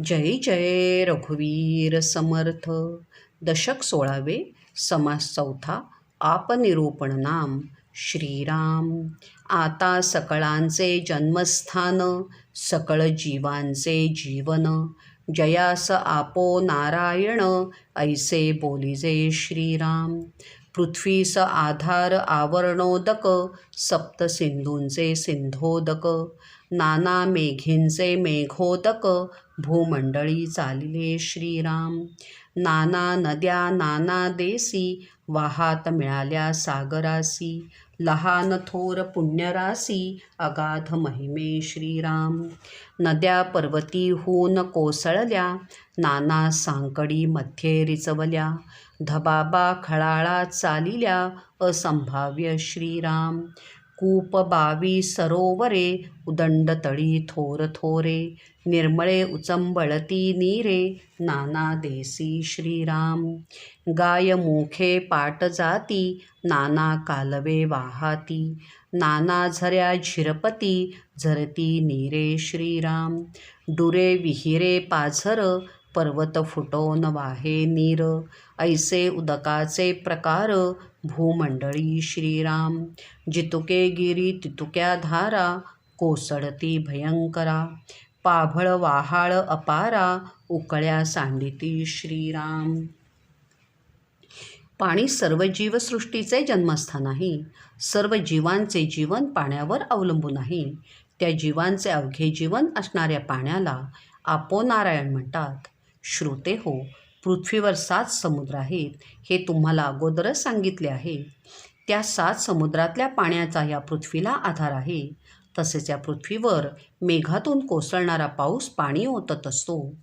जय जय रघुवीर समर्थ. दशक 16वे. समास चौथा. आपनिरूपण नाम. श्रीराम. आता सकळांचे जन्मस्थान, सकळ जीवांचे जीवन. जयास आपो नारायण, ऐसे बोलिजे श्रीराम. पृथ्वीस आधार आवरणोदक, सप्त सिंधूंचे सिंधोदक. नाना मेघींचे मेघोदक, भूमंडळी चालिले श्रीराम. नाना नद्या नाना देसी, वाहात मिळाल्या सागरासी. लहान थोर पुण्यरासी, अगाध महिमे श्रीराम. नद्या पर्वतीहून कोसळल्या, नाना सांकडी मध्ये रिचवल्या. धबाबा खळाळा चालिल्या, असंभाव्य श्रीराम. कूप बावी सरोवरे, उदंड तळी थोर थोरे. निर्मळे उचंबळती नीरे, नाना देसी श्रीराम. गाय मुखे पाट जाती, नाना कालवे वाहाती. नाना झऱ्या झिरपती, झरती नीरे श्रीराम. डुरे विहिरे पाझर, पर्वत फुटोन वाहे नीर. ऐसे उदकाचे प्रकार, भूमंडळी श्रीराम. जितुके गिरी तितुक्या धारा, कोसळती भयंकरा. पाभळ वाहाळ अपारा, उकळ्या सांडिती श्रीराम. पाणी सर्व जीवसृष्टीचे जन्मस्थान आहे. सर्व जीवांचे जीवन पाण्यावर अवलंबून आहे. त्या जीवांचे अवघे जीवन असणाऱ्या पाण्याला आपोनारायण म्हणतात. श्रोते हो, पृथ्वीवर 7 समुद्र आहेत, हे तुम्हाला अगोदरच सांगितले आहे. त्या 7 समुद्रातल्या पाण्याचा या पृथ्वीला आधार आहे. तसेच या पृथ्वीवर मेघातून कोसळणारा पाऊस पाणी ओतत असतो.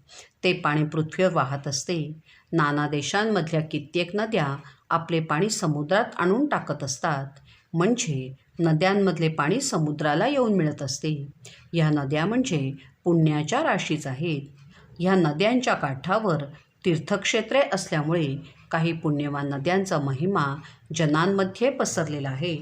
ते पाणी पृथ्वीवर वाहत असते. नाना देशांमधल्या कित्येक नद्या आपले पाणी समुद्रात आणून टाकत असतात. म्हणजे नद्यांमधले पाणी समुद्राला येऊन मिळत असते. ह्या नद्या म्हणजे पुण्याच्या राशीच आहेत. ह्या नद्यांच्या काठावर तीर्थक्षेत्रे असल्यामुळे काही पुण्यवान नद्यांचा महिमा जनांमध्ये पसरलेला आहे.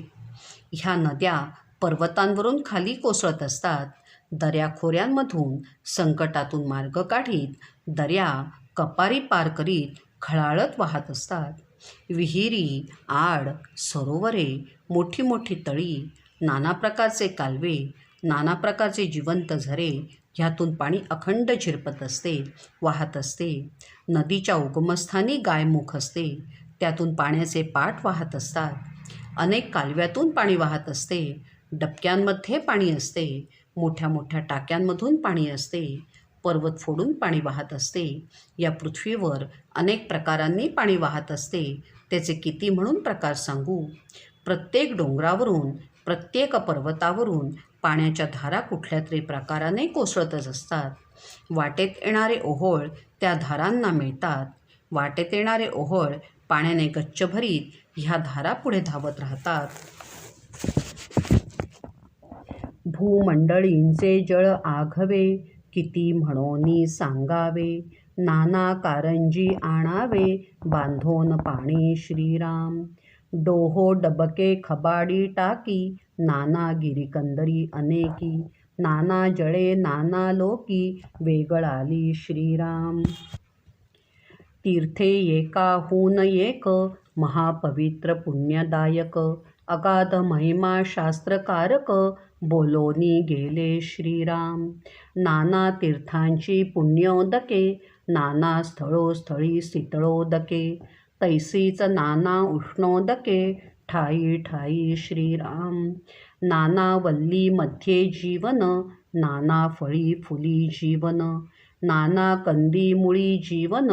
ह्या नद्या पर्वतांवरून खाली कोसळत असतात. दऱ्याखोऱ्यांमधून संकटातून मार्ग काढीत, दऱ्या कपारी पार करीत खळाळत वाहत असतात. विहिरी, आड, सरोवरे, मोठी मोठी तळी, नाना प्रकारचे कालवे, नाना प्रकारचे जिवंत झरे, ह्यातून पाणी अखंड झिरपत असते, वाहत असते. नदीच्या उगमस्थानी गायमुख असते, त्यातून पाण्याचे पाट वाहत असतात. अनेक कालव्यातून पाणी वाहत असते. डबक्यांमध्ये पाणी असते. मोठ्या मोठ्या टाक्यांमधून पाणी असते. पर्वत फोडून पाणी वाहत असते. या पृथ्वीवर अनेक प्रकारांनी पाणी वाहत असते. त्याचे किती म्हणून प्रकार सांगू? प्रत्येक डोंगरावरून, प्रत्येक पर्वतावरून पाण्याच्या धारा कुठल्या तरी प्रकाराने कोसळतच असतात. वाटेत येणारे ओहोळ त्या धारांना मिळतात. वाटेत येणारे ओहोळ पाण्याने गच्च भरीत ह्या धारा पुढे धावत राहतात. भूमंडळींचे जळ आघवे, किती म्हणोनी सांगावे. नाना कारंजी आणावे, बांधोन पाणी श्रीराम. डोहो डबके खबाडी टाकी, नाना गिरीकंदरी अनेकी. नाना जळे नाना लोकी, वेगळाली श्रीराम. तीर्थे एकाहून एक, महापवित्र पुण्यदायक. अगाध महिमा शास्त्रकारक, बोलोनी गेले श्रीराम. नाना तीर्थांची पुण्योदके, नाना स्थळोस्थळी शीतळोदके. तैसीच नाना उष्णोदके, ठाई ठाई श्रीराम. नाना वल्लीमध्ये जीवन, नाना फळी फुली जीवन. नाना कंदी मुळी जीवन,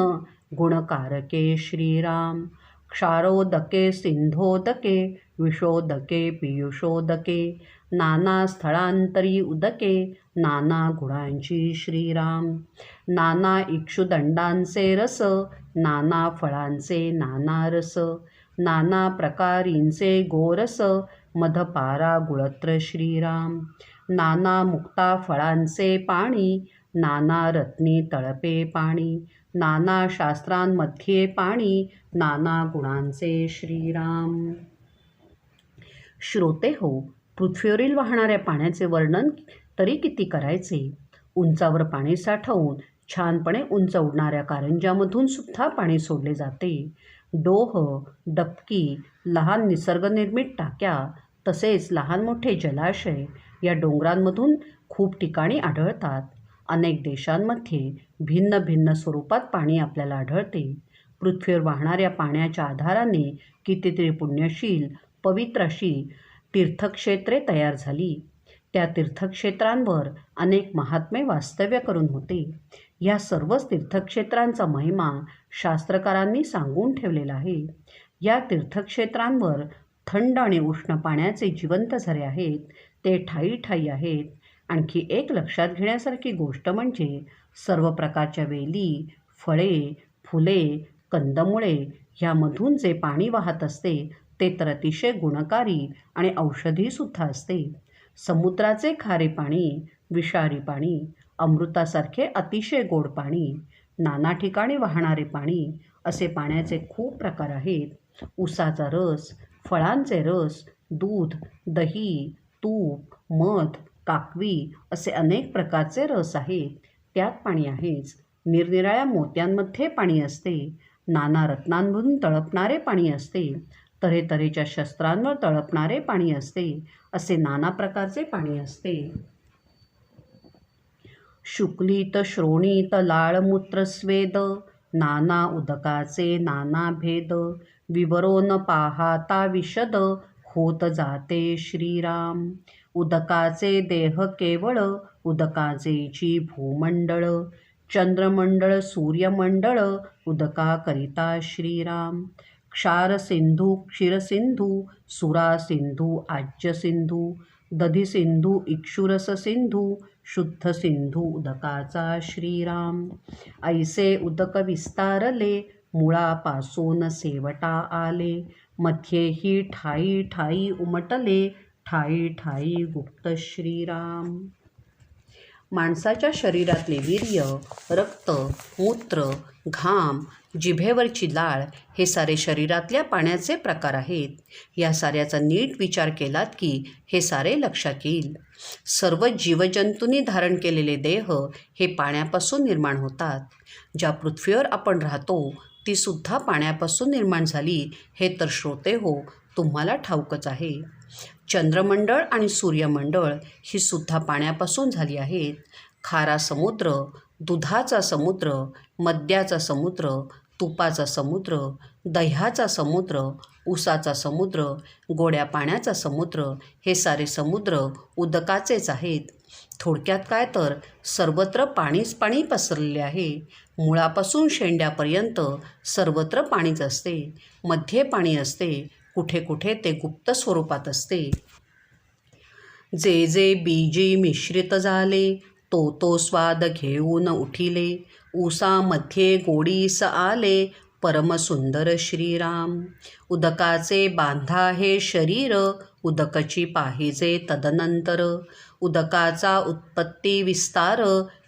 गुणकारके श्रीराम. क्षारोदके सिंधोदके, विषोदके पीयूषोदके. नाना स्थळांतरी उदके, नाना गुणांची श्रीराम. नाना इक्षुदंडांचे रस, नाना फळांचे नाना रस. नाना प्रकारींचे गोरस, मधपारा गुळत्र श्रीराम. नाना मुक्ता फळांचे पाणी, नाना रत्नी तळपे पाणी. नाना शास्त्रांमध्ये पाणी, नाना गुणांचे श्रीराम. श्रोते हो, पृथ्वीवरील वाहणाऱ्या पाण्याचे वर्णन तरी किती करायचे. उंचावर पाणी साठवून छानपणे उंच उडणाऱ्या कारंज्यामधून सुद्धा पाणी सोडले जाते. डोह, डबकी, लहान निसर्गनिर्मित टाक्या तसेच लहान मोठे जलाशय या डोंगरांमधून खूप ठिकाणी आढळतात. अनेक देशांमध्ये भिन्न भिन्न स्वरूपात पाणी आपल्याला आढळते. पृथ्वीवर वाहणाऱ्या पाण्याच्या आधाराने कितीतरी पुण्यशील पवित्र अशी तीर्थक्षेत्रे तयार झाली. त्या तीर्थक्षेत्रांवर अनेक महात्मे वास्तव्य करून होते. या सर्वच तीर्थक्षेत्रांचा महिमा शास्त्रकारांनी सांगून ठेवलेला आहे. या तीर्थक्षेत्रांवर थंड आणि उष्ण पाण्याचे जिवंत झरे आहेत. ते ठायी ठायी आहेत. आणखी एक लक्षात घेण्यासारखी गोष्ट म्हणजे सर्व प्रकारच्या वेली, फळे, फुले, कंदमुळे ह्यामधून जे पाणी वाहत असते ते तर अतिशय गुणकारी आणि औषधीसुद्धा असते. समुद्राचे खारे पाणी, विषारी पाणी, अमृतासारखे अतिशय गोड पाणी, नाना ठिकाणी वाहणारे पाणी असे पाण्याचे खूप प्रकार आहेत. उसाचा रस, फळांचे रस, दूध, दही, तूप, मध, काकवी असे अनेक प्रकारचे रस आहेत. त्यात पाणी आहेच. निरनिराळ्या मोत्यांमध्ये पाणी असते. नाना रत्नांमधून तळपणारे पाणी असते. तऱ्हेतऱ्हेच्या शस्त्रांवर तळपणारे पाणी असते. असे नाना प्रकारचे पाणी असते. शुक्लित श्रोणीत लाळमूत्र स्वेद, नाना उदकाचे नाना भेद, विवरो न पाहाता विशद, होत जाते श्रीराम. उदकाचे देह केवळ, उदकाचेची भूमंडळ, चंद्रमंडळ सूर्यमंडळ, उदकाकरिता श्रीराम. क्षारसिंधू क्षीरसिंधू, सुरासिंधू आज्यसिंधू, दधिसिंधू इक्षुरस सिंधू, शुद्ध सिंधू उदकाचा श्रीराम. ऐसे उदक विस्तारले, मुळापासून शेवटा आले, मध्येही ठायी ठायी उमटले, ठायी ठायी गुप्त श्रीराम. माणसाच्या शरीरातले वीर्य, रक्त, मूत्र, घाम, जिभेवरची लाळ हे सारे शरीरातल्या पाण्याचे प्रकार आहेत. या साऱ्याचा नीट विचार केलात की हे सारे लक्षात येईल. सर्व जीवजंतूंनी धारण केलेले देह हे पाण्यापासून निर्माण होतात. ज्या पृथ्वीवर आपण राहतो ती सुद्धा पाण्यापासून निर्माण झाली हे तर श्रोते हो तुम्हाला ठाऊकच आहे. चंद्रमंडळ आणि सूर्यमंडळ ही सुद्धा पाण्यापासून झाली आहेत. खारा समुद्र, दुधाचा समुद्र, मद्याचा समुद्र, तुपाचा समुद्र, दह्याचा समुद्र, उसाचा समुद्र, गोड्या पाण्याचा समुद्र हे सारे समुद्र उदकाचेच आहेत. थोडक्यात काय तर सर्वत्र पाणीच पाणी पसरलेले आहे. मुळापासून शेंड्यापर्यंत सर्वत्र पाणीच असते. मध्ये पाणी असते. कुठे कुठे ते गुप्त स्वरूपात असते. जे जे बीजी मिश्रित झाले, तो तो स्वाद घेऊन उठिले, ऊसामध्ये गोडीस आले, परमसुंदर श्रीराम. उदकाचे बांधा हे शरीर, उदकची पाहिजे तदनंतर, उदकाचा उत्पत्ती विस्तार,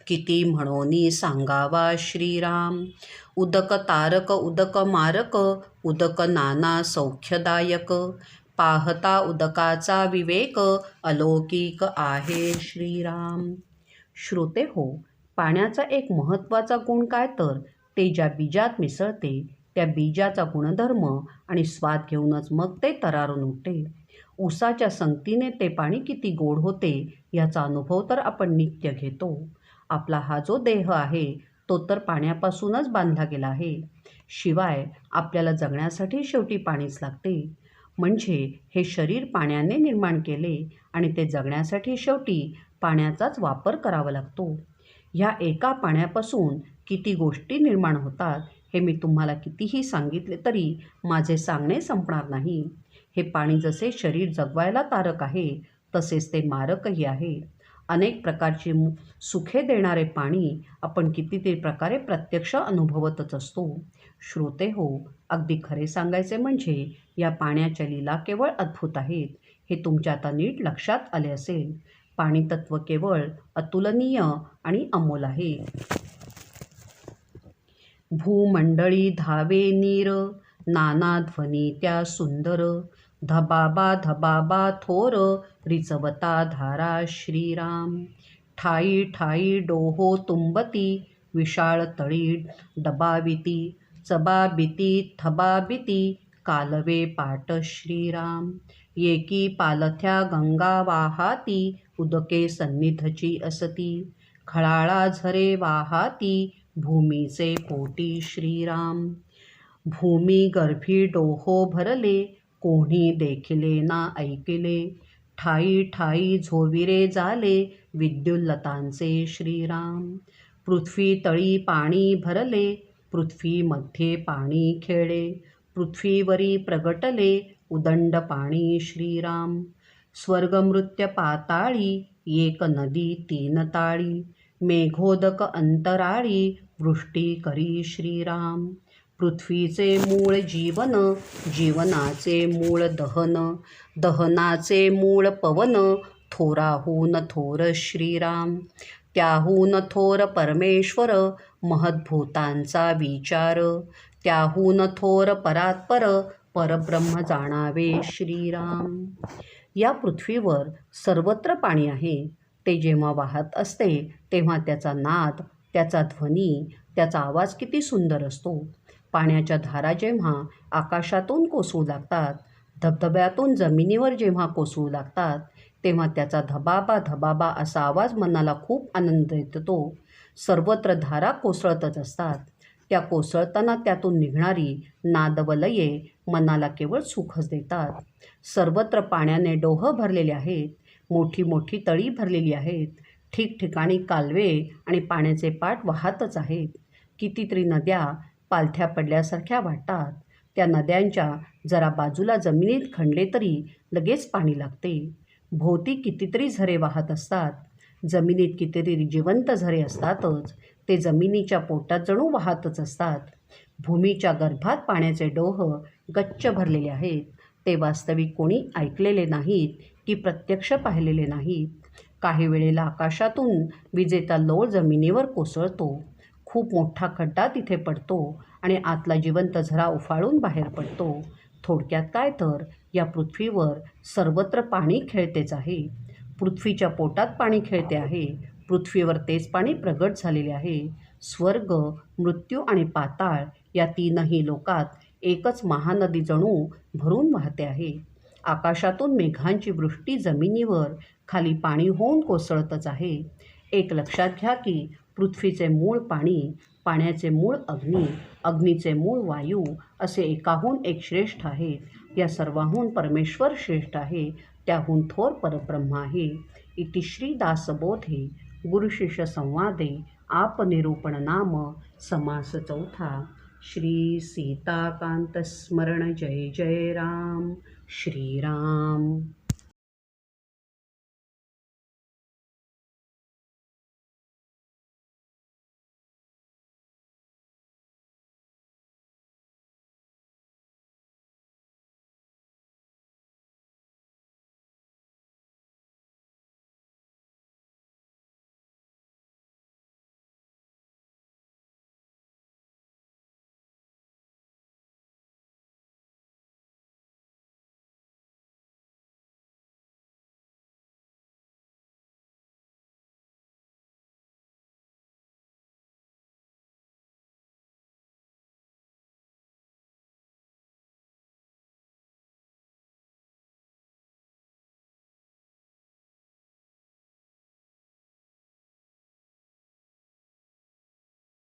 किती म्हणोनी सांगावा श्रीराम. उदक तारक उदक मारक, उदक नाना सौख्यदायक, पाहता उदकाचा विवेक, अलौकिक आहे श्रीराम. श्रोते हो, पाण्याचा एक महत्त्वाचा गुण काय तर ते ज्या बीजात मिसळते त्या बीजाचा गुणधर्म आणि स्वाद घेऊनच मग ते तरारून उठते. ऊसाच्या संगतीने ते पाणी किती गोड होते याचा अनुभव तर आपण नित्य घेतो. आपला हा जो देह आहे तो तर पाण्यापासूनच बांधला गेला आहे. शिवाय आपल्याला जगण्यासाठी शेवटी पाणीच लागते. म्हणजे हे शरीर पाण्याने निर्माण केले आणि ते जगण्यासाठी शेवटी पाण्याचाच वापर करावा लागतो. ह्या एका पाण्यापासून किती गोष्टी निर्माण होतात हे मी तुम्हाला कितीही सांगितले तरी माझे सांगणे संपणार नाही. हे पाणी जसे शरीर जगवायला तारक आहे तसेच ते मारकही आहे. अनेक प्रकारची सुखे देणारे पाणी आपण कितीतरी प्रकारे प्रत्यक्ष अनुभवतच असतो. श्रोते हो, अगदी खरे सांगायचे म्हणजे या पाण्याच्या लीला केवळ अद्भुत आहेत हे तुमच्या आता नीट लक्षात आले असेल. पाणी तत्व केवळ अतुलनीय आणि अमोल आहे. भूमंडळी धावे नीर, नाना ध्वनी त्या सुंदर, धबाबा धबाबा थोर, रिचवता धारा श्रीराम. ठाई ठाई डोहो तुंबती, विशाळ तळी डबाविती चबाबिती थबाबिती कालवे पाट श्रीराम. एकी पालथ्या गंगा वाहाती उदके सन्निधची असती. खळाळा झरे वाहाती भूमीचे पोटी श्रीराम. भूमी गर्भी डोहो भरले कोणी देखिले ना ऐकिले. ठाई ठाई झोविरे झाले विद्युल्लतांचे श्रीराम. पृथ्वी तळी पाणी भरले पृथ्वीमध्ये पाणी खेळे. पृथ्वीवरी प्रगटले उदंड पाणी श्रीराम. स्वर्गमृत्य पाताळी एक नदी तीन ताळी. मेघोदक अंतराळी वृष्टी करी श्रीराम. पृथ्वीचे मूळ जीवन जीवनाचे मूळ दहन. दहनाचे मूळ पवन थोराहून थोर श्रीराम. त्याहून थोर परमेश्वर महद्भूतांचा विचार. त्याहून थोर परात्पर परब्रह्म जाणावे श्रीराम. या पृथ्वीवर सर्वत्र पाणी आहे. ते जेव्हा वाहत असते तेव्हा त्याचा नाद, त्याचा ध्वनी, त्याचा आवाज किती सुंदर असतो. पाण्याच्या धारा जेव्हा आकाशातून कोसळू लागतात, धबधब्यातून जमिनीवर जेव्हा कोसळू लागतात, तेव्हा त्याचा धबाबा धबाबा असा आवाज मनाला खूप आनंद देतो. सर्वत्र धारा कोसळतच असतात. त्या कोसळताना त्यातून निघणारी नादवलये मनाला केवळ सुखच देतात. सर्वत्र पाण्याने डोह भरलेले आहेत. मोठी मोठी तळी भरलेली आहेत. ठिकठिकाणी कालवे आणि पाण्याचे पाट वाहतच आहेत. कितीतरी नद्या पालथ्या पडल्यासारख्या वाटतात. त्या नद्यांच्या जरा बाजूला जमिनीत खणले तरी लगेच पाणी लागते. भोवती कितीतरी झरे वाहत असतात. जमिनीत कितीतरी जिवंत झरे असतातच. ते जमिनीच्या पोटात जणू वाहतच असतात. भूमीच्या गर्भात पाण्याचे डोह गच्च भरलेले आहेत. ते वास्तविक कोणी ऐकलेले नाहीत की प्रत्यक्ष पाहिलेले नाहीत. काही वेळेला आकाशातून विजेचा लोळ जमिनीवर कोसळतो. खूप मोठा खड्डा तिथे पडतो आणि आतला जिवंत झरा उफाळून बाहेर पडतो. थोडक्यात काय तर या पृथ्वीवर सर्वत्र पाणी खेळतेच आहे. पृथ्वीच्या पोटात पाणी खेळते आहे. पृथ्वीवर तेच पाणी प्रगट झालेले आहे. स्वर्ग, मृत्यू आणि पाताळ या तीनही लोकात एकच महानदी जणू भरून वाहते आहे. आकाशातून मेघांची वृष्टी जमिनीवर खाली पाणी होऊन कोसळतच आहे. एक लक्षात घ्या की पृथ्वीचे मूळ पाणी, पाण्याचे मूळ अग्नी, अग्नीचे मूळ वायू असे एकाहून एक श्रेष्ठ आहेत. या सर्वाहून परमेश्वर श्रेष्ठ आहे. त्याहून थोर परब्रह्म आहे. इति श्री दासबोधे गुरुशिष्य संवादे आपनिरूपण नाम समास चौथा. श्री सीताकांत स्मरण जय जय राम. श्रीराम.